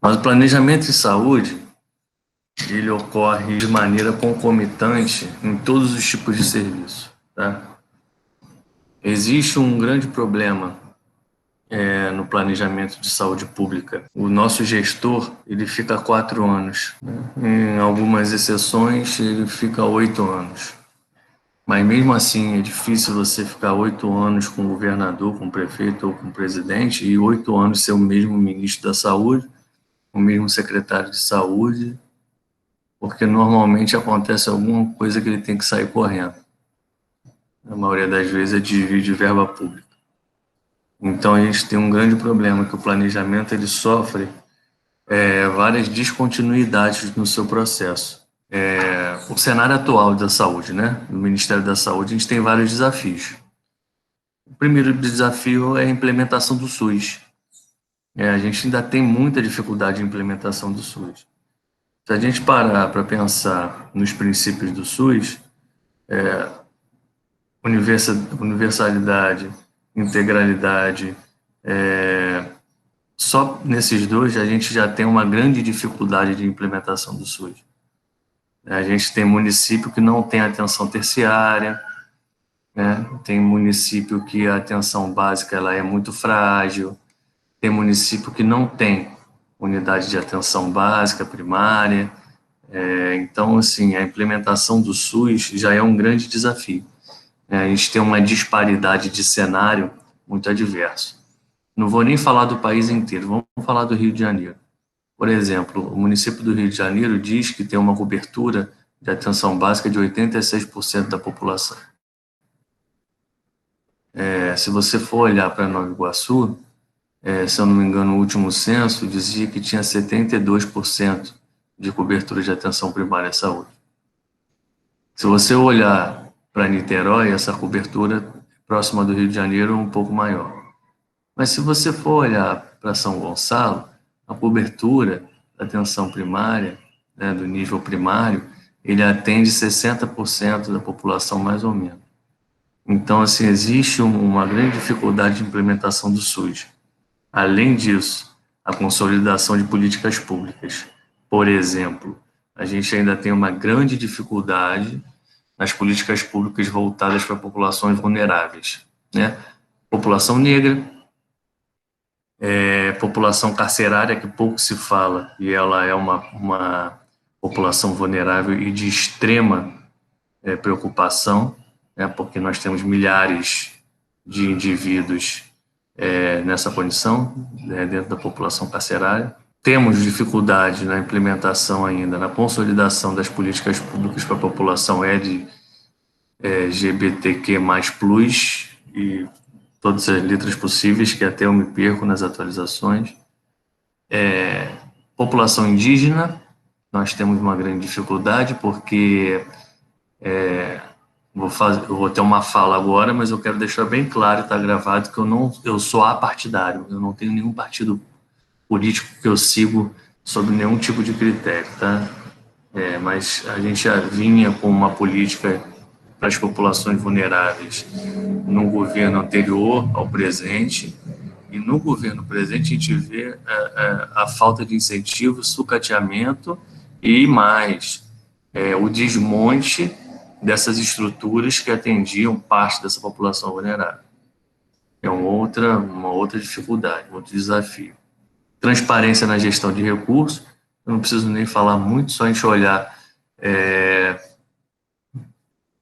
Mas o planejamento de saúde, ele ocorre de maneira concomitante em todos os tipos de serviço, tá? Existe um grande problema no planejamento de saúde pública. O nosso gestor, ele fica 4 anos. Em algumas exceções, ele fica 8 anos. Mas mesmo assim, é difícil você ficar 8 anos com o governador, com o prefeito ou com o presidente e 8 anos ser o mesmo ministro da saúde, o mesmo secretário de saúde, porque normalmente acontece alguma coisa que ele tem que sair correndo. A maioria das vezes é desvio de verba pública. Então a gente tem um grande problema, que o planejamento ele sofre várias descontinuidades no seu processo. O cenário atual da saúde, né? No Ministério da Saúde, a gente tem vários desafios. O primeiro desafio é a implementação do SUS. A gente ainda tem muita dificuldade de implementação do SUS. Se a gente parar para pensar nos princípios do SUS, universalidade, integralidade, só nesses dois a gente já tem uma grande dificuldade de implementação do SUS. A gente tem município que não tem atenção terciária, né? Tem município que a atenção básica ela é muito frágil, tem município que não tem unidade de atenção básica primária. Então, assim, a implementação do SUS já é um grande desafio. A gente tem uma disparidade de cenário muito adverso. Não vou nem falar do país inteiro, vamos falar do Rio de Janeiro. Por exemplo, o município do Rio de Janeiro diz que tem uma cobertura de atenção básica de 86% da população. Se você for olhar para Nova Iguaçu, se eu não me engano, o último censo dizia que tinha 72% de cobertura de atenção primária à saúde. Se você olhar para Niterói, essa cobertura próxima do Rio de Janeiro é um pouco maior. Mas se você for olhar para São Gonçalo, a cobertura da atenção primária, né, do nível primário, ele atende 60% da população, mais ou menos. Então, assim, existe uma grande dificuldade de implementação do SUS. Além disso, a consolidação de políticas públicas. Por exemplo, a gente ainda tem uma grande dificuldade nas políticas públicas voltadas para populações vulneráveis, né? População negra, população carcerária, que pouco se fala, e ela é uma população vulnerável e de extrema preocupação, né? Porque nós temos milhares de indivíduos nessa condição, dentro da população carcerária. Temos dificuldade na implementação ainda, na consolidação das políticas públicas para a população LGBTQ+, e todas as letras possíveis, que até eu me perco nas atualizações. População indígena, nós temos uma grande dificuldade, porque eu vou ter uma fala agora, mas eu quero deixar bem claro, está gravado, que eu sou apartidário, eu não tenho nenhum partido político que eu sigo sob nenhum tipo de critério, tá? Mas a gente já vinha com uma política para as populações vulneráveis no governo anterior ao presente, e no governo presente a gente vê a falta de incentivo, sucateamento e mais, o desmonte dessas estruturas que atendiam parte dessa população vulnerável. É uma outra dificuldade, um outro desafio. Transparência na gestão de recursos, eu não preciso nem falar muito, só a gente olhar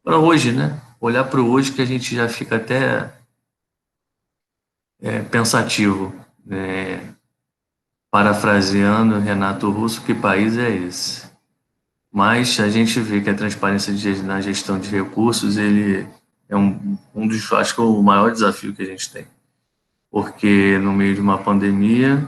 para hoje, né? Olhar para o hoje, que a gente já fica até pensativo, parafraseando Renato Russo, que país é esse? Mas a gente vê que a transparência na gestão de recursos, ele é um dos, acho que é o maior desafio que a gente tem. Porque no meio de uma pandemia,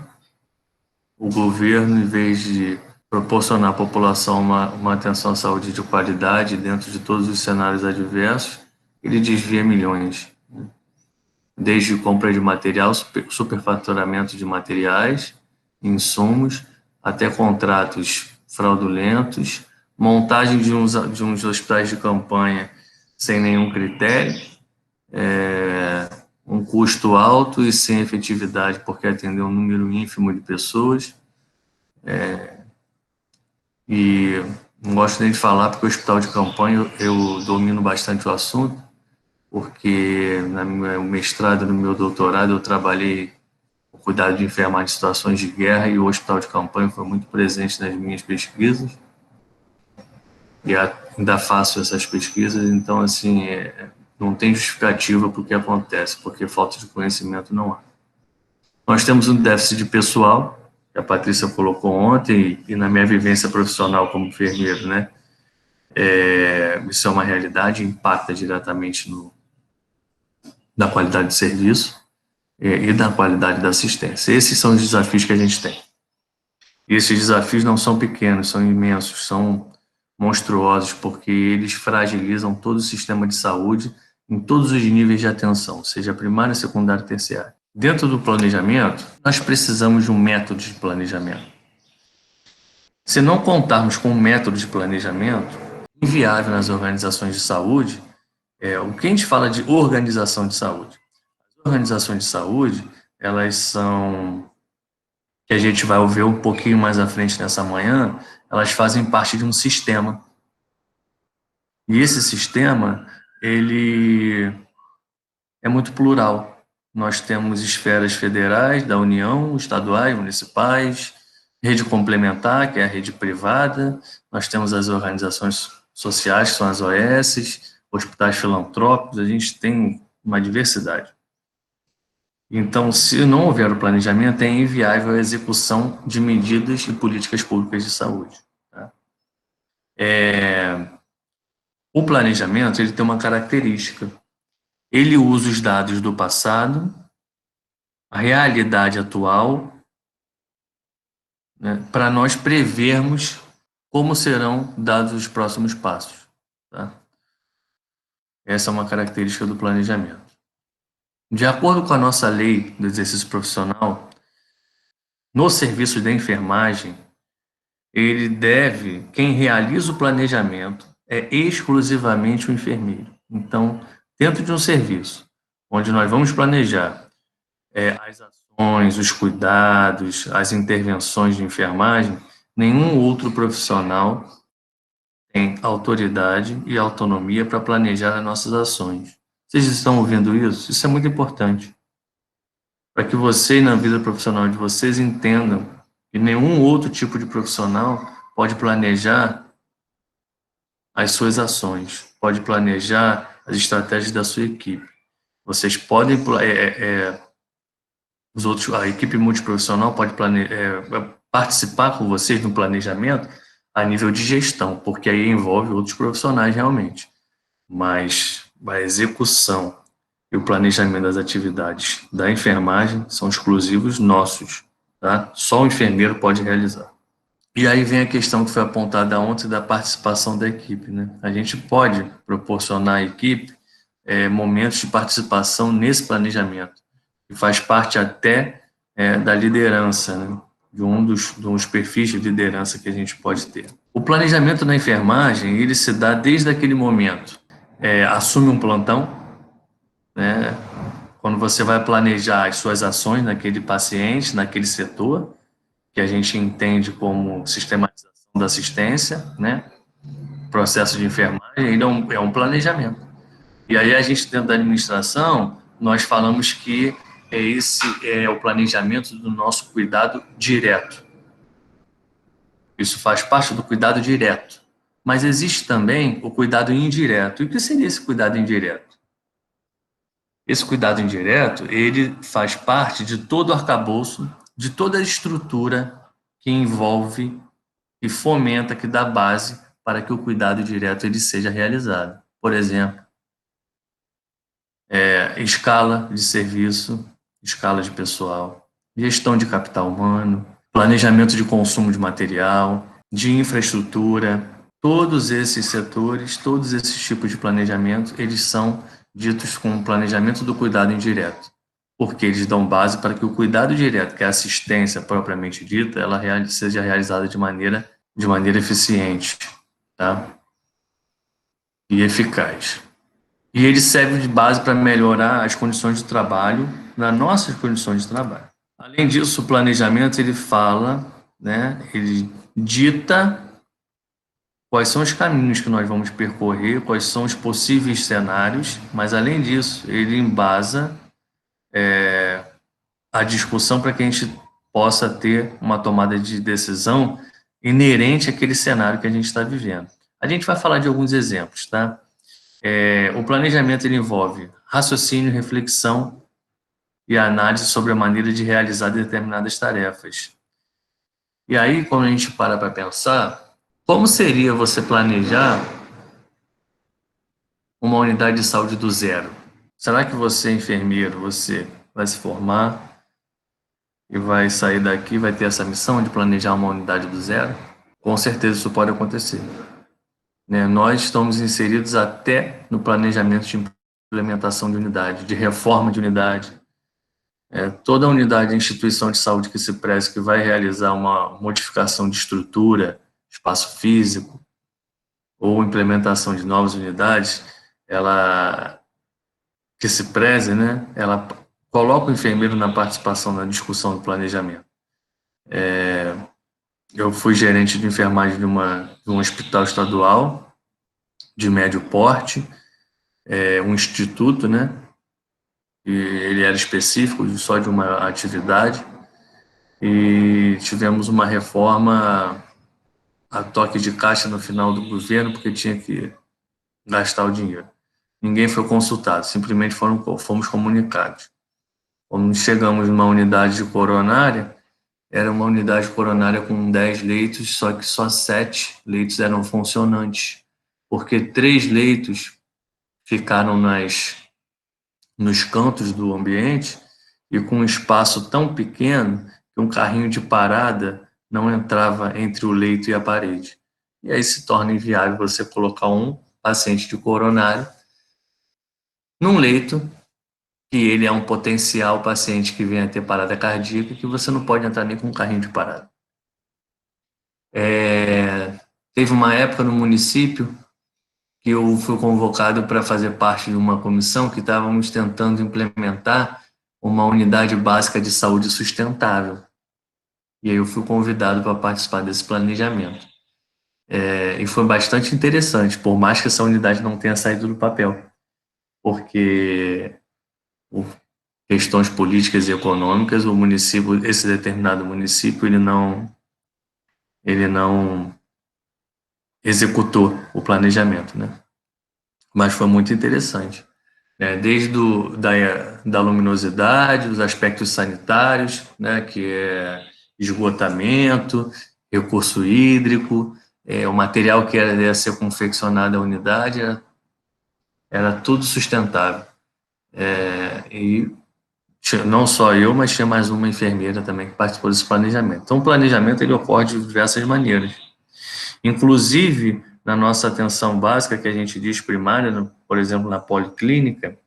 o governo, em vez de proporcionar à população uma atenção à saúde de qualidade dentro de todos os cenários adversos, ele desvia milhões. Desde compra de material, superfaturamento de materiais, insumos, até contratos fraudulentos, montagem de uns hospitais de campanha sem nenhum critério, um custo alto e sem efetividade, porque atendeu um número ínfimo de pessoas. E não gosto nem de falar, porque o hospital de campanha eu domino bastante o assunto, porque no meu mestrado, no meu doutorado, eu trabalhei com cuidado de enfermagem em situações de guerra, e o hospital de campanha foi muito presente nas minhas pesquisas, e ainda faço essas pesquisas. Então, assim, não tem justificativa para o que acontece, porque falta de conhecimento não há. Nós temos um déficit de pessoal, que a Patrícia colocou ontem, e na minha vivência profissional como enfermeiro, né? Isso é uma realidade, impacta diretamente na qualidade de serviço e na qualidade da assistência. Esses são os desafios que a gente tem. E esses desafios não são pequenos, são imensos, são monstruosos, porque eles fragilizam todo o sistema de saúde em todos os níveis de atenção, seja primária, secundária e terciária. Dentro do planejamento, nós precisamos de um método de planejamento. Se não contarmos com um método de planejamento, inviável nas organizações de saúde, o que a gente fala de organização de saúde? As organizações de saúde, elas são, que a gente vai ouvir um pouquinho mais à frente nessa manhã, elas fazem parte de um sistema. E esse sistema, ele é muito plural. Nós temos esferas federais, da União, estaduais, municipais, rede complementar, que é a rede privada, nós temos as organizações sociais, que são as OS, hospitais filantrópicos, a gente tem uma diversidade. Então, se não houver o planejamento, é inviável a execução de medidas e políticas públicas de saúde. Tá? O planejamento, ele tem uma característica. Ele usa os dados do passado, a realidade atual, né, para nós prevermos como serão dados os próximos passos. Tá? Essa é uma característica do planejamento. De acordo com a nossa lei do exercício profissional, no serviço de enfermagem, quem realiza o planejamento é exclusivamente o enfermeiro. Então, dentro de um serviço onde nós vamos planejar as ações, os cuidados, as intervenções de enfermagem, nenhum outro profissional tem autoridade e autonomia para planejar as nossas ações. Vocês estão ouvindo isso? Isso é muito importante. Para que vocês, na vida profissional de vocês, entendam que nenhum outro tipo de profissional pode planejar as suas ações, pode planejar as estratégias da sua equipe. Vocês podem, a equipe multiprofissional pode participar com vocês no planejamento a nível de gestão, porque aí envolve outros profissionais realmente. Mas a execução e o planejamento das atividades da enfermagem são exclusivos nossos, tá? Só o enfermeiro pode realizar. E aí vem a questão que foi apontada ontem da participação da equipe, né? A gente pode proporcionar à equipe momentos de participação nesse planejamento, que faz parte até da liderança, né? De um dos perfis de liderança que a gente pode ter. O planejamento na enfermagem, ele se dá desde aquele momento. Assume um plantão, né? Quando você vai planejar as suas ações naquele paciente, naquele setor, que a gente entende como sistematização da assistência, né? Processo de enfermagem, ele é um planejamento. E aí a gente, dentro da administração, nós falamos que esse é o planejamento do nosso cuidado direto. Isso faz parte do cuidado direto. Mas existe também o cuidado indireto. E o que seria esse cuidado indireto? Esse cuidado indireto, ele faz parte de todo o arcabouço, de toda a estrutura que envolve e fomenta, que dá base para que o cuidado direto ele seja realizado. Por exemplo, escala de serviço, escala de pessoal, gestão de capital humano, planejamento de consumo de material, de infraestrutura. Todos esses setores, todos esses tipos de planejamento, eles são ditos como planejamento do cuidado indireto, porque eles dão base para que o cuidado direto, que é a assistência propriamente dita, ela seja realizada de maneira eficiente, tá? E eficaz. E ele serve de base para melhorar as condições de trabalho, nas nossas condições de trabalho. Além disso, o planejamento ele fala né? Ele dita quais são os caminhos que nós vamos percorrer, quais são os possíveis cenários, mas, além disso, ele embasa a discussão para que a gente possa ter uma tomada de decisão inerente àquele cenário que a gente está vivendo. A gente vai falar de alguns exemplos, tá? O planejamento ele envolve raciocínio, reflexão e análise sobre a maneira de realizar determinadas tarefas. E aí, quando a gente para pensar, como seria você planejar uma unidade de saúde do zero? Será que você, enfermeiro, você vai se formar e vai sair daqui, vai ter essa missão de planejar uma unidade do zero? Com certeza isso pode acontecer, né? Nós estamos inseridos até no planejamento de implementação de unidade, de reforma de unidade. Toda unidade de instituição de saúde que se preze que vai realizar uma modificação de estrutura, espaço físico ou implementação de novas unidades, ela que se preze, né? Ela coloca o enfermeiro na participação na discussão do planejamento. Eu fui gerente de enfermagem de um hospital estadual de médio porte, um instituto, né? E ele era específico só de uma atividade, e tivemos uma reforma a toque de caixa no final do governo, porque tinha que gastar o dinheiro. Ninguém foi consultado, simplesmente fomos comunicados. Quando chegamos numa unidade coronária, era uma unidade coronária com 10 leitos, só que só 7 leitos eram funcionantes, porque 3 leitos ficaram nos cantos do ambiente e com um espaço tão pequeno que um carrinho de parada não entrava entre o leito e a parede. E aí se torna inviável você colocar um paciente de coronário num leito que ele é um potencial paciente que venha a ter parada cardíaca, que você não pode entrar nem com um carrinho de parada. Teve uma época no município que eu fui convocado para fazer parte de uma comissão que estávamos tentando implementar uma unidade básica de saúde sustentável. E aí eu fui convidado para participar desse planejamento. E foi bastante interessante, por mais que essa unidade não tenha saído do papel, porque por questões políticas e econômicas, o município, esse determinado município, ele não executou o planejamento, né? Mas foi muito interessante, né? Desde da luminosidade, os aspectos sanitários, né? Que é esgotamento, recurso hídrico, o material que ia ser confeccionado à unidade era tudo sustentável. E não só eu, mas tinha mais uma enfermeira também que participou desse planejamento. Então, o planejamento ele ocorre de diversas maneiras. Inclusive, na nossa atenção básica, que a gente diz primária, por exemplo, na policlínica,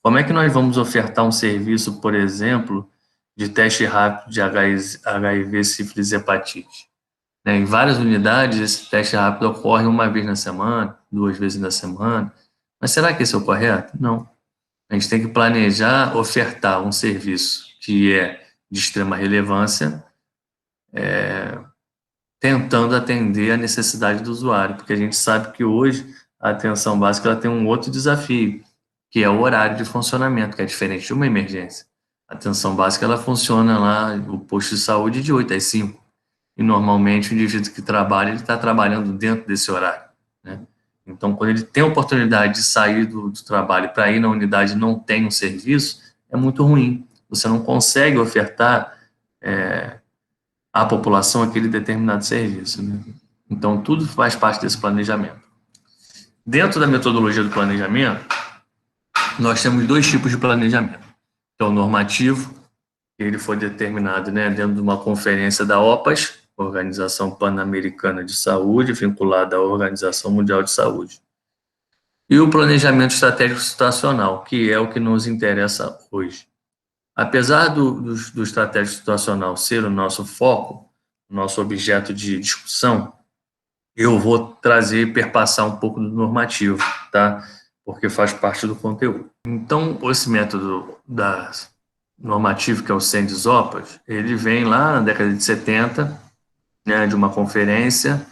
como é que nós vamos ofertar um serviço, por exemplo, de teste rápido de HIV, sífilis e hepatite? Em várias unidades, esse teste rápido ocorre uma vez na semana, 2 vezes na semana. Mas será que esse é o correto? Não. A gente tem que planejar, ofertar um serviço que é de extrema relevância, tentando atender a necessidade do usuário, porque a gente sabe que hoje a atenção básica ela tem um outro desafio, que é o horário de funcionamento, que é diferente de uma emergência. A atenção básica ela funciona lá, o posto de saúde, de 8 às 5. E normalmente o indivíduo que trabalha, ele está trabalhando dentro desse horário, né? Então, quando ele tem a oportunidade de sair do trabalho para ir na unidade e não tem um serviço, é muito ruim. Você não consegue ofertar à população aquele determinado serviço, né? Então, tudo faz parte desse planejamento. Dentro da metodologia do planejamento, nós temos 2 tipos de planejamento. Que é o normativo, que ele foi determinado, né, dentro de uma conferência da OPAS, Organização Pan-Americana de Saúde, vinculada à Organização Mundial de Saúde. E o planejamento estratégico situacional, que é o que nos interessa hoje. Apesar do estratégico situacional ser o nosso foco, nosso objeto de discussão, eu vou trazer e perpassar um pouco do normativo, tá? Porque faz parte do conteúdo. Então, esse método normativo, que é o CENDES-OPAS, ele vem lá na década de 70, né, de uma conferência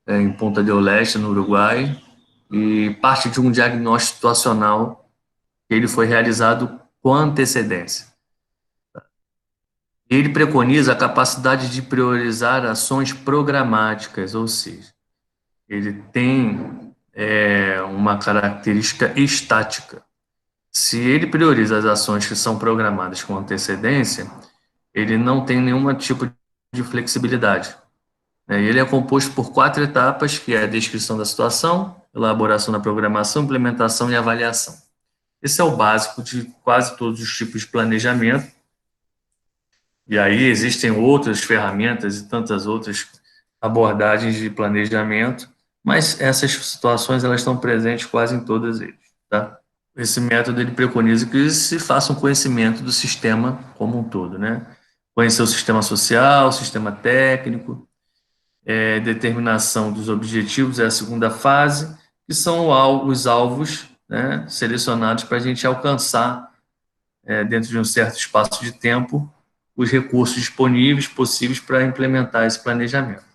em Punta del Este, no Uruguai, e parte de um diagnóstico situacional que ele foi realizado com antecedência. Ele preconiza a capacidade de priorizar ações programáticas, ou seja, ele tem uma característica estática. Se ele prioriza as ações que são programadas com antecedência, ele não tem nenhum tipo de flexibilidade. Ele é composto por 4 etapas, que é a descrição da situação, elaboração da programação, implementação e avaliação. Esse é o básico de quase todos os tipos de planejamento. E aí existem outras ferramentas e tantas outras abordagens de planejamento, mas essas situações elas estão presentes quase em todas eles, tá? Esse método ele preconiza que se faça um conhecimento do sistema como um todo, né? Conhecer o sistema social, o sistema técnico, determinação dos objetivos é a segunda fase, que são os alvos, né, selecionados para a gente alcançar, dentro de um certo espaço de tempo, os recursos disponíveis possíveis para implementar esse planejamento.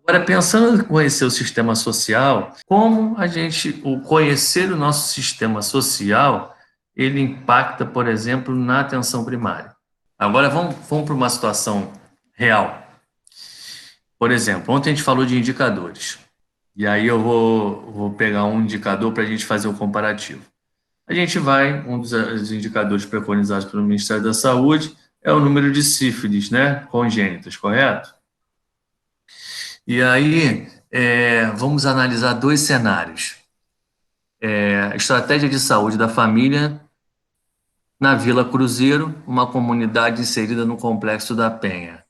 Agora, pensando em conhecer o sistema social, como o conhecer o nosso sistema social, ele impacta, por exemplo, na atenção primária. Agora, vamos para uma situação real. Por exemplo, ontem a gente falou de indicadores. E aí eu vou pegar um indicador para a gente fazer o comparativo. Um dos indicadores preconizados pelo Ministério da Saúde é o número de sífilis, né, congênitas, correto? E aí, vamos analisar 2 cenários. A estratégia de saúde da família na Vila Cruzeiro, uma comunidade inserida no Complexo da Penha.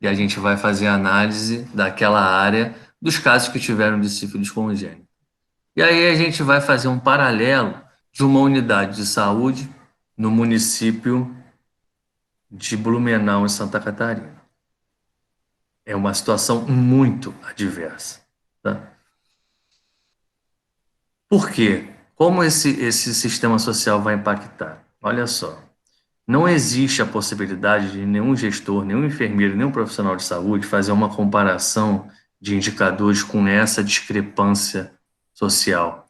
E a gente vai fazer a análise daquela área dos casos que tiveram de sífilis congênita. E aí a gente vai fazer um paralelo de uma unidade de saúde no município de Blumenau, em Santa Catarina. É uma situação muito adversa, tá? Por quê? Como esse sistema social vai impactar? Olha só, não existe a possibilidade de nenhum gestor, nenhum enfermeiro, nenhum profissional de saúde fazer uma comparação de indicadores com essa discrepância social.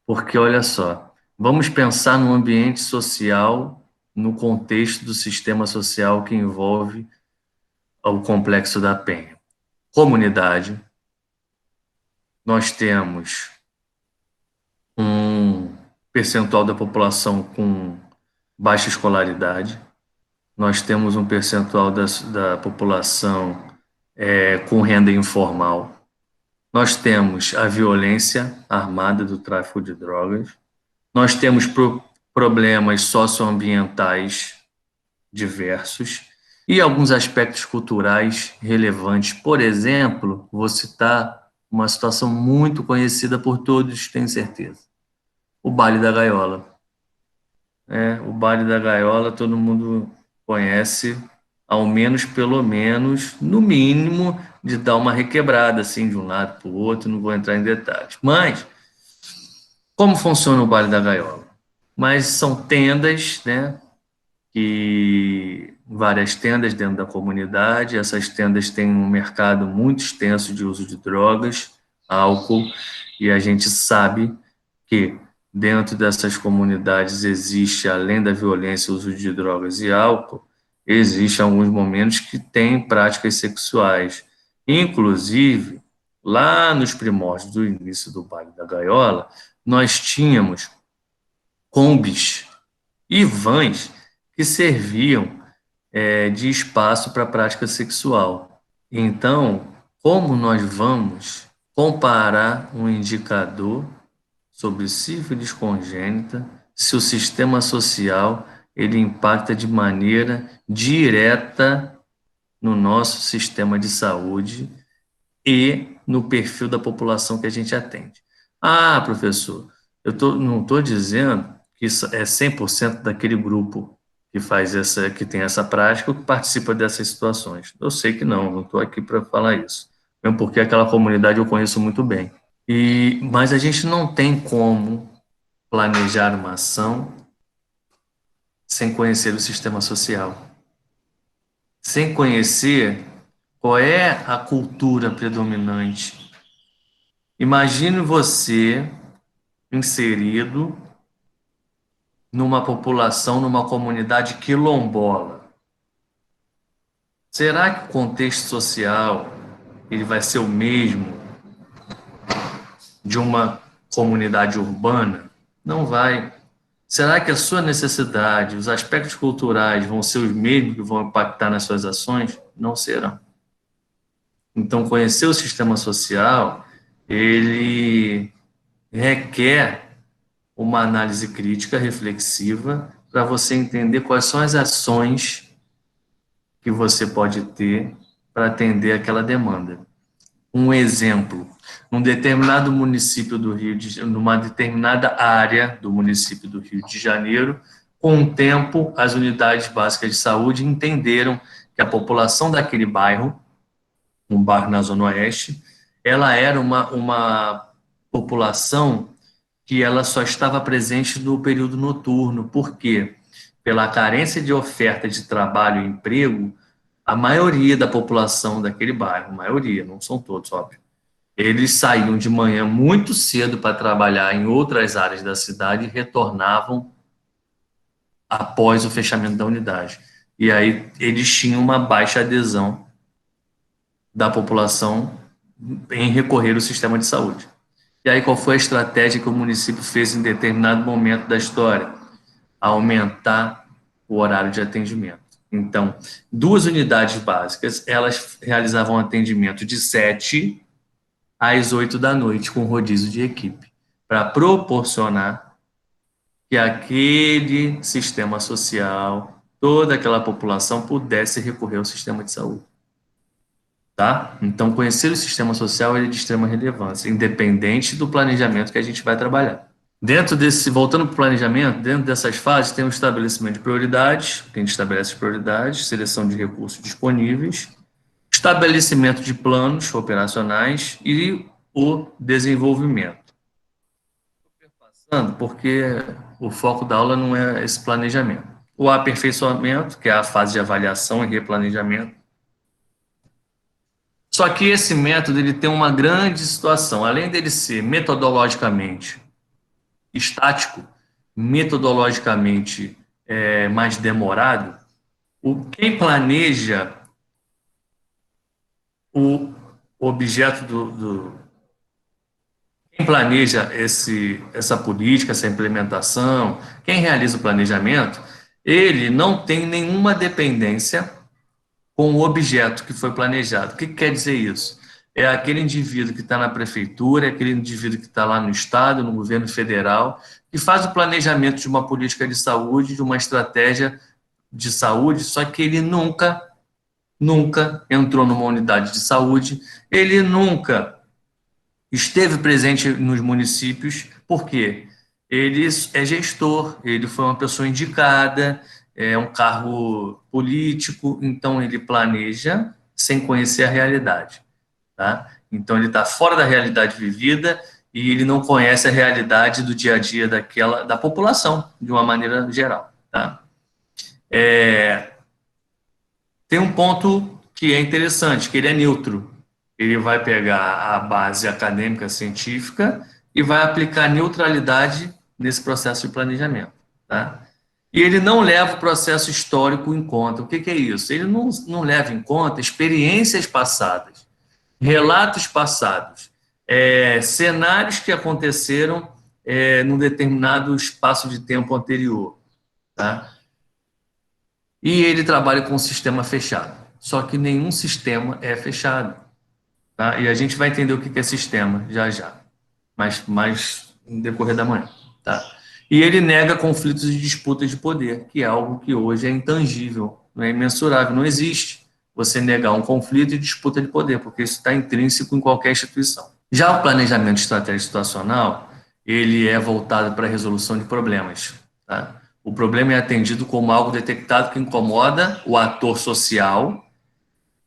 Porque, olha só, vamos pensar no ambiente social, no contexto do sistema social que envolve o Complexo da Penha. Comunidade, nós temos um percentual da população com baixa escolaridade, nós temos um percentual da população com renda informal, nós temos a violência armada do tráfico de drogas, nós temos problemas socioambientais diversos e alguns aspectos culturais relevantes. Por exemplo, vou citar uma situação muito conhecida por todos, tenho certeza. O Baile da Gaiola. O Baile da Gaiola todo mundo conhece, ao menos, pelo menos, no mínimo, de dar uma requebrada, assim, de um lado para o outro, não vou entrar em detalhes. Mas, como funciona o Baile da Gaiola? Mas são tendas, né, várias tendas dentro da comunidade. Essas tendas têm um mercado muito extenso de uso de drogas, álcool, e a gente sabe que dentro dessas comunidades existe, além da violência, o uso de drogas e álcool, existe alguns momentos que tem práticas sexuais. Inclusive, lá nos primórdios do início do Baile da Gaiola, nós tínhamos combis e vans que serviam de espaço para a prática sexual. Então, como nós vamos comparar um indicador sobre sífilis congênita se o sistema social ele impacta de maneira direta no nosso sistema de saúde e no perfil da população que a gente atende? Ah, professor, não estou dizendo que isso é 100% daquele grupo que tem essa prática ou que participa dessas situações. Eu sei que não estou aqui para falar isso. Mesmo porque aquela comunidade eu conheço muito bem. Mas a gente não tem como planejar uma ação sem conhecer o sistema social. Sem conhecer, Qual é a cultura predominante? Imagine você inserido numa população, numa comunidade quilombola. Será que o contexto social ele vai ser o mesmo de uma comunidade urbana? Não vai. Será que a sua necessidade, os aspectos culturais vão ser os mesmos que vão impactar nas suas ações? Não serão. Então, conhecer o sistema social, ele requer uma análise crítica, reflexiva, para você entender quais são as ações que você pode ter para atender aquela demanda. Um exemplo, num determinado município do Rio de Janeiro, numa determinada área do município do Rio de Janeiro, com o tempo, as unidades básicas de saúde entenderam que a população daquele bairro, um bairro na Zona Oeste, ela era uma população que ela só estava presente no período noturno. Por quê? Pela carência de oferta de trabalho e emprego, a maioria da população daquele bairro, maioria, não são todos, óbvio, eles saíam de manhã muito cedo para trabalhar em outras áreas da cidade e retornavam após o fechamento da unidade. E aí eles tinham uma baixa adesão da população em recorrer ao sistema de saúde. E aí qual foi a estratégia que o município fez em determinado momento da história? Aumentar o horário de atendimento. Então, 2 unidades básicas, elas realizavam atendimento de 7 às 8 da noite, com rodízio de equipe, para proporcionar que aquele sistema social, toda aquela população pudesse recorrer ao sistema de saúde. Tá? Então, conhecer o sistema social é de extrema relevância, independente do planejamento que a gente vai trabalhar. Voltando para o planejamento, dentro dessas fases tem o estabelecimento de prioridades, que a gente estabelece prioridades, seleção de recursos disponíveis, estabelecimento de planos operacionais e o desenvolvimento. Estou passando porque o foco da aula não é esse planejamento. O aperfeiçoamento, que é a fase de avaliação e replanejamento. Só que esse método ele tem uma grande situação. Além dele ser metodologicamente estático, metodologicamente mais demorado, quem planeja o objeto quem planeja essa política, essa implementação, quem realiza o planejamento, ele não tem nenhuma dependência com o objeto que foi planejado. O que quer dizer isso? É aquele indivíduo que está na prefeitura, é aquele indivíduo que está lá no estado, no governo federal, que faz o planejamento de uma política de saúde, de uma estratégia de saúde, só que ele nunca entrou numa unidade de saúde, ele nunca esteve presente nos municípios, por quê? Ele é gestor, ele foi uma pessoa indicada, é um cargo político, então ele planeja sem conhecer a realidade, tá? Então ele está fora da realidade vivida e ele não conhece a realidade do dia a dia da população, de uma maneira geral, tá? Tem um ponto que é interessante, que ele é neutro. Ele vai pegar a base acadêmica científica e vai aplicar neutralidade nesse processo de planejamento, tá? E ele não leva o processo histórico em conta. O que é isso? Ele não leva em conta experiências passadas, relatos passados, cenários que aconteceram num determinado espaço de tempo anterior, tá? E ele trabalha com um sistema fechado. Só que nenhum sistema é fechado, tá? E a gente vai entender o que é sistema já, mas mais no decorrer da manhã, tá? E ele nega conflitos e disputas de poder, que é algo que hoje é intangível, não é imensurável, não existe você negar um conflito e disputa de poder, porque isso está intrínseco em qualquer instituição. Já o planejamento estratégico situacional, ele é voltado para a resolução de problemas, tá? O problema é atendido como algo detectado que incomoda o ator social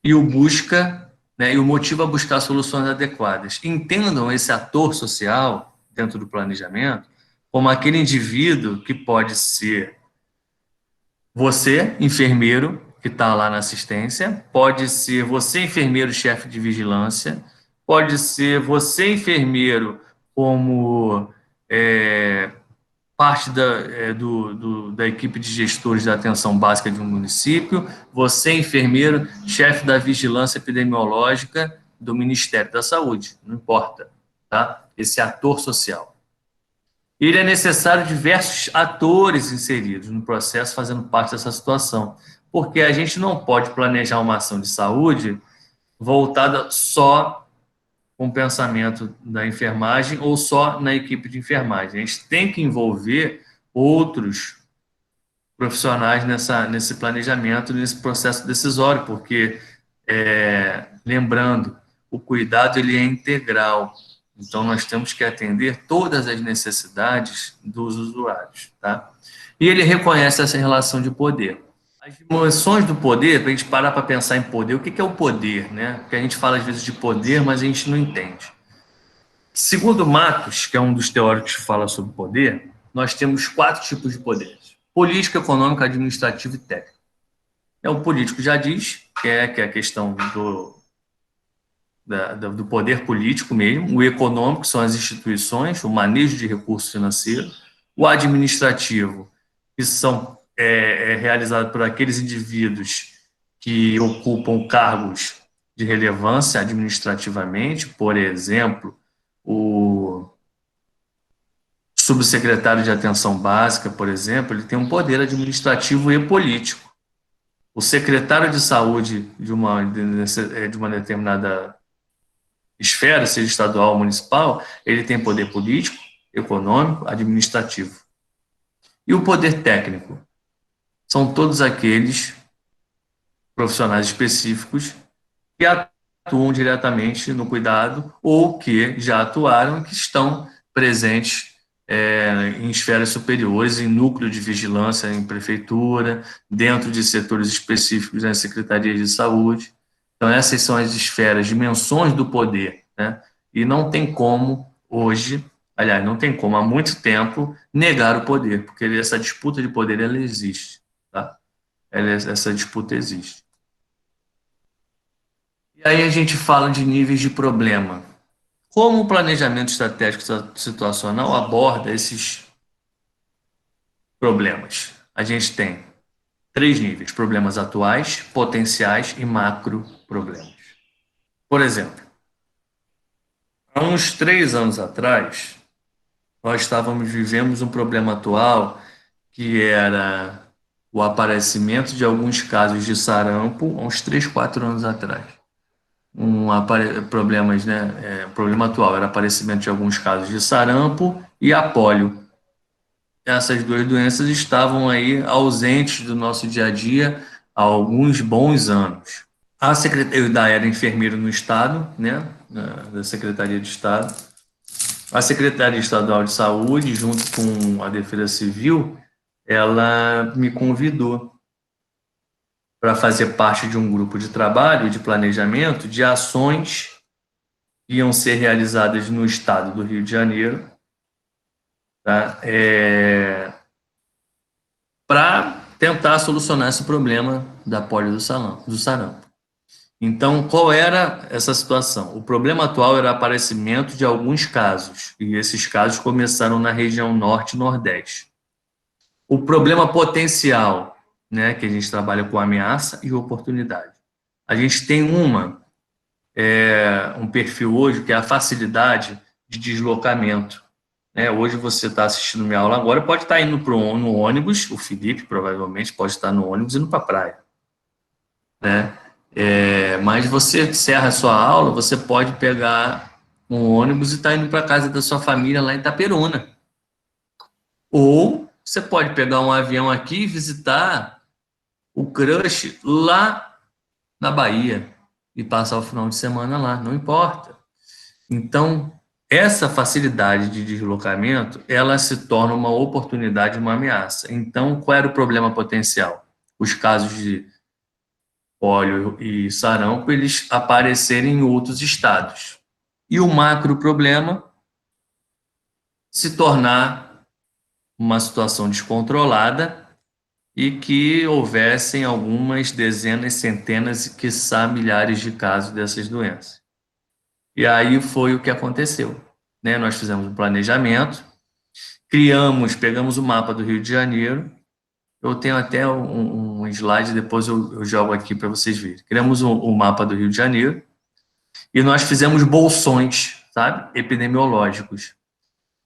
e o busca, né, e o motiva a buscar soluções adequadas. Entendam esse ator social dentro do planejamento como aquele indivíduo que pode ser você, enfermeiro, que está lá na assistência, pode ser você, enfermeiro, chefe de vigilância, pode ser você, enfermeiro, como parte da equipe de gestores da atenção básica de um município, você, enfermeiro, chefe da vigilância epidemiológica do Ministério da Saúde, não importa, tá? Esse ator social. Ele é necessário diversos atores inseridos no processo fazendo parte dessa situação, porque a gente não pode planejar uma ação de saúde voltada só com o pensamento da enfermagem ou só na equipe de enfermagem. A gente tem que envolver outros profissionais nesse planejamento, nesse processo decisório, porque, lembrando, o cuidado ele é integral. Então, nós temos que atender todas as necessidades dos usuários. Tá? E ele reconhece essa relação de poder. As dimensões do poder, para a gente parar para pensar em poder, o que é o poder? Né? Porque a gente fala às vezes de poder, mas a gente não entende. Segundo Matos, que é um dos teóricos que fala sobre poder, nós temos 4 tipos de poderes: político, econômico, administrativo e técnico. O político já diz que é a questão do poder político mesmo. O econômico são as instituições, o manejo de recursos financeiros. O administrativo, que são realizado por aqueles indivíduos que ocupam cargos de relevância administrativamente, por exemplo, o subsecretário de atenção básica, por exemplo, ele tem um poder administrativo e político. O secretário de saúde de uma determinada esfera, seja estadual ou municipal, ele tem poder político, econômico, administrativo. E o poder técnico? São todos aqueles profissionais específicos que atuam diretamente no cuidado ou que já atuaram e que estão presentes em esferas superiores, em núcleo de vigilância em prefeitura, dentro de setores específicos nas secretarias de saúde. Então, essas são as esferas, dimensões do poder, né? E não tem como hoje, aliás, não tem como há muito tempo negar o poder, porque essa disputa de poder ela existe, tá? Essa disputa existe. E aí a gente fala de níveis de problema. Como o planejamento estratégico situacional aborda esses problemas? A gente tem 3 níveis: problemas atuais, potenciais e macro problemas. Por exemplo, há uns 3 anos atrás, nós vivemos um problema atual que era o aparecimento de alguns casos de sarampo, há uns 3, 4 anos atrás. Problemas, né? Problema atual era aparecimento de alguns casos de sarampo e a polio. Essas 2 doenças estavam aí ausentes do nosso dia a dia há alguns bons anos. Eu era enfermeiro no Estado, né, da Secretaria de Estado. A Secretaria Estadual de Saúde, junto com a Defesa Civil, ela me convidou para fazer parte de um grupo de trabalho, de planejamento, de ações que iam ser realizadas no Estado do Rio de Janeiro, tá? Para tentar solucionar esse problema da polio do sarampo. Então, qual era essa situação? O problema atual era o aparecimento de alguns casos, e esses casos começaram na região norte e nordeste. O problema potencial, né, que a gente trabalha com ameaça e oportunidade. A gente tem um perfil hoje que é a facilidade de deslocamento. Hoje você está assistindo minha aula agora, pode estar indo no ônibus, o Felipe provavelmente pode estar no ônibus indo para a praia, né? Mas você encerra a sua aula, você pode pegar um ônibus e estar indo para a casa da sua família lá em Itaperuna. Ou você pode pegar um avião aqui e visitar o crush lá na Bahia e passar o final de semana lá, não importa. Então, essa facilidade de deslocamento, ela se torna uma oportunidade, uma ameaça. Então, qual era o problema potencial? Os casos de polio e sarampo, eles aparecerem em outros estados. E o macro problema se tornar uma situação descontrolada e que houvessem algumas dezenas, centenas e, quiçá, milhares de casos dessas doenças. E aí foi o que aconteceu, né? Nós fizemos um planejamento, pegamos o mapa do Rio de Janeiro. Eu tenho até um slide, depois eu jogo aqui para vocês verem. Criamos um mapa do Rio de Janeiro e nós fizemos bolsões, sabe, epidemiológicos.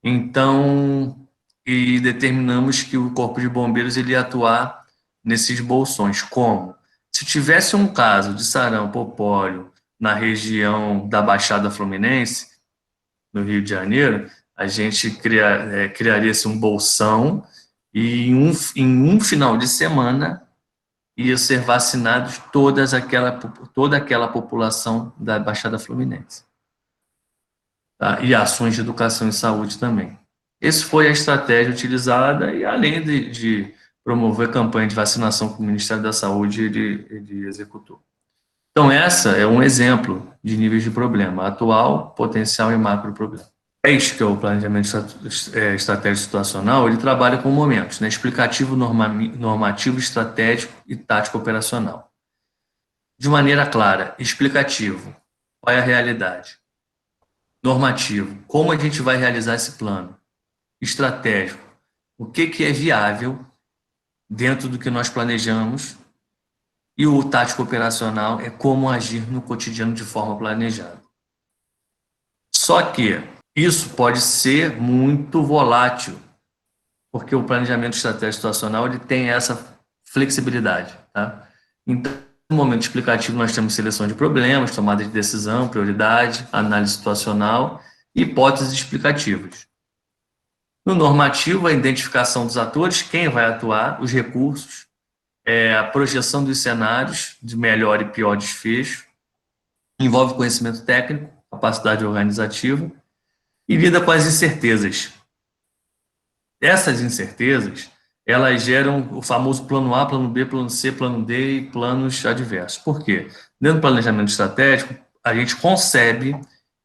Então, e determinamos que o Corpo de Bombeiros ele ia atuar nesses bolsões. Como? Se tivesse um caso de sarampo ou pólio na região da Baixada Fluminense, no Rio de Janeiro, a gente criaria-se um bolsão e em um final de semana ia ser vacinados toda aquela população da Baixada Fluminense. Tá? E ações de educação e saúde também. Essa foi a estratégia utilizada e além de promover campanha de vacinação que o Ministério da Saúde ele executou. Então, essa é um exemplo de níveis de problema, atual, potencial e macro problema. Este, que é o planejamento estratégico situacional, ele trabalha com momentos, né? Explicativo, normativo, estratégico e tático operacional. De maneira clara, explicativo, qual é a realidade? Normativo, como a gente vai realizar esse plano? Estratégico, o que é viável dentro do que nós planejamos? E o tático operacional é como agir no cotidiano de forma planejada. Só que isso pode ser muito volátil, porque o planejamento estratégico situacional ele tem essa flexibilidade. Tá? Então, no momento explicativo, nós temos seleção de problemas, tomada de decisão, prioridade, análise situacional e hipóteses explicativas. No normativo, a identificação dos atores, quem vai atuar, os recursos, a projeção dos cenários de melhor e pior desfecho, envolve conhecimento técnico, capacidade organizativa e lida com as incertezas. Essas incertezas, elas geram o famoso plano A, plano B, plano C, plano D e planos adversos. Por quê? Dentro do planejamento estratégico, a gente concebe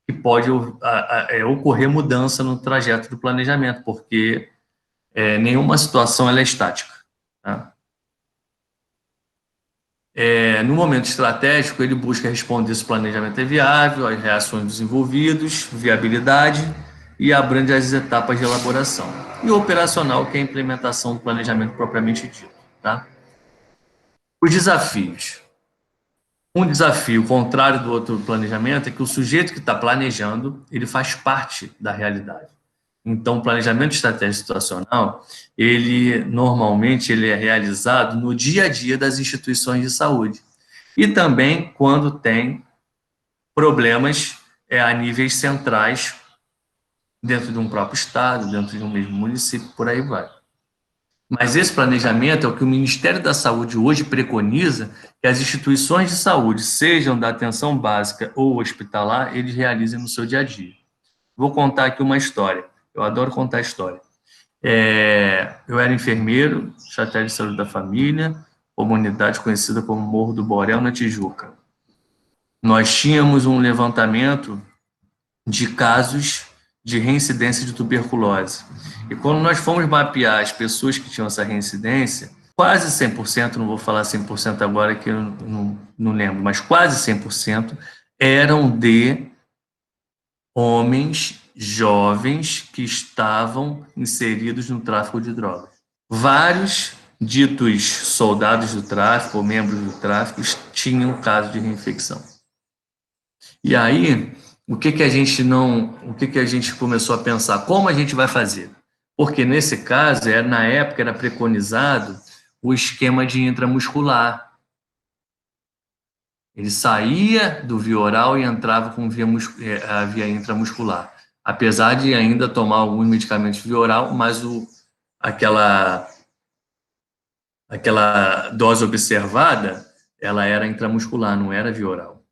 que pode ocorrer mudança no trajeto do planejamento, porque nenhuma situação ela é estática. Tá? No momento estratégico, ele busca responder se o planejamento é viável, as reações dos envolvidos, viabilidade e abrange as etapas de elaboração. E o operacional, que é a implementação do planejamento propriamente dito. Tá? Os desafios. Um desafio contrário do outro planejamento é que o sujeito que está planejando, ele faz parte da realidade. Então, o planejamento estratégico situacional, ele normalmente ele é realizado no dia a dia das instituições de saúde. E também quando tem problemas a níveis centrais, dentro de um próprio estado, dentro de um mesmo município, por aí vai. Mas esse planejamento é o que o Ministério da Saúde hoje preconiza que as instituições de saúde, sejam da atenção básica ou hospitalar, eles realizem no seu dia a dia. Vou contar aqui uma história. Eu adoro contar história. Eu era enfermeiro, chatel de saúde da família, comunidade conhecida como Morro do Borel, na Tijuca. Nós tínhamos um levantamento de casos de reincidência de tuberculose. E quando nós fomos mapear as pessoas que tinham essa reincidência, quase 100%, não vou falar 100% agora que eu não lembro, mas quase 100% eram de homens jovens que estavam inseridos no tráfico de drogas. Vários ditos soldados do tráfico ou membros do tráfico tinham caso de reinfecção. E aí, o que a gente começou a pensar? Como a gente vai fazer? Porque nesse caso, na época, era preconizado o esquema de intramuscular. Ele saía do via oral e entrava com a via intramuscular. Apesar de ainda tomar alguns medicamentos via oral, mas aquela dose observada, ela era intramuscular, não era via oral.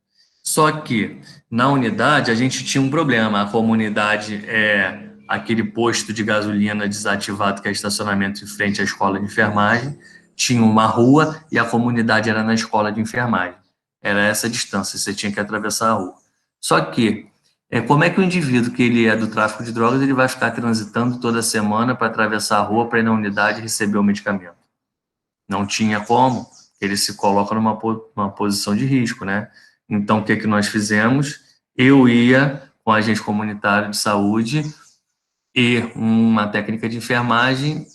Só que, na unidade, a gente tinha um problema. A comunidade é aquele posto de gasolina desativado que é estacionamento em frente à escola de enfermagem, tinha uma rua e a comunidade era na escola de enfermagem. Era essa distância, você tinha que atravessar a rua. Só que, como é que o indivíduo que ele é do tráfico de drogas, ele vai ficar transitando toda semana para atravessar a rua para ir na unidade e receber o medicamento? Não tinha como, ele se coloca numa posição de risco, né? Então, o que nós fizemos? Eu ia com agente comunitário de saúde e uma técnica de enfermagem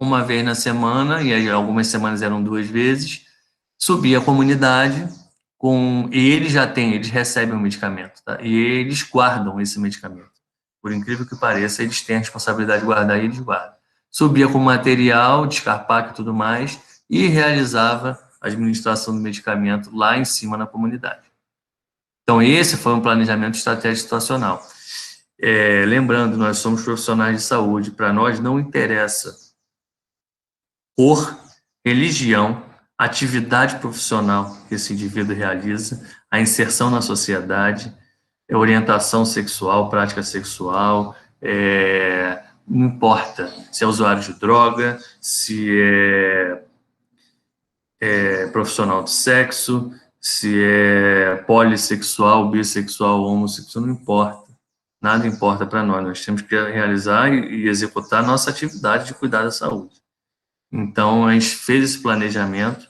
uma vez na semana, e aí algumas semanas eram 2 vezes, subia a comunidade eles recebem o medicamento, tá? E eles guardam esse medicamento. Por incrível que pareça, eles têm a responsabilidade de guardar e eles guardam. Subia com material, descarpaque e tudo mais, e realizava a administração do medicamento lá em cima na comunidade. Então, esse foi um planejamento estratégico situacional. Lembrando, nós somos profissionais de saúde, para nós não interessa cor, religião, atividade profissional que esse indivíduo realiza, a inserção na sociedade, orientação sexual, prática sexual, não importa se é usuário de droga, se é profissional de sexo, se é polissexual, bissexual, homossexual, não importa. Nada importa para nós. Nós temos que realizar e executar a nossa atividade de cuidar da saúde. Então, a gente fez esse planejamento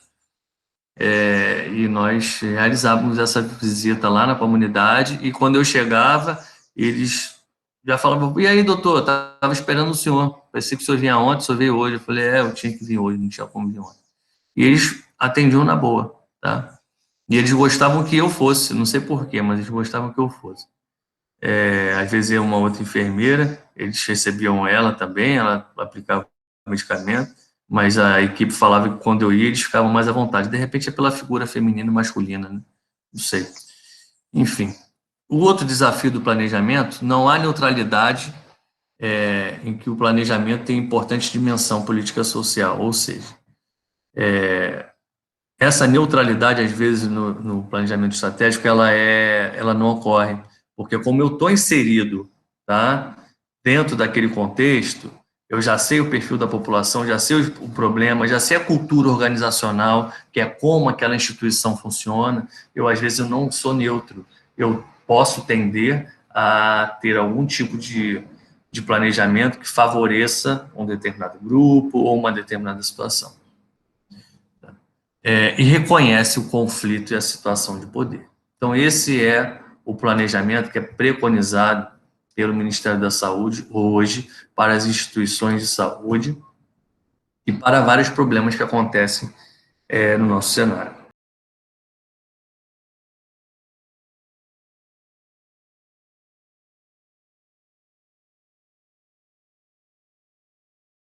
e nós realizávamos essa visita lá na comunidade e quando eu chegava, eles já falavam, e aí, doutor, estava esperando o senhor, pensei que o senhor vinha ontem, o senhor veio hoje. Eu falei, eu tinha que vir hoje, não tinha como vir ontem. E eles atendiam na boa, tá? E eles gostavam que eu fosse, não sei porquê, mas eles gostavam que eu fosse. Às vezes ia uma outra enfermeira, eles recebiam ela também, ela aplicava o medicamento, mas a equipe falava que quando eu ia, eles ficavam mais à vontade. De repente é pela figura feminina e masculina, né? Não sei. Enfim. O outro desafio do planejamento, não há neutralidade em que o planejamento tem importante dimensão política social, ou seja, essa neutralidade, às vezes, no planejamento estratégico, ela não ocorre, porque como eu estou inserido, tá, dentro daquele contexto, eu já sei o perfil da população, já sei o problema, já sei a cultura organizacional, que é como aquela instituição funciona. Às vezes, eu não sou neutro. Eu posso tender a ter algum tipo de planejamento que favoreça um determinado grupo ou uma determinada situação. E reconhece o conflito e a situação de poder. Então, esse é o planejamento que é preconizado pelo Ministério da Saúde hoje para as instituições de saúde e para vários problemas que acontecem no nosso cenário.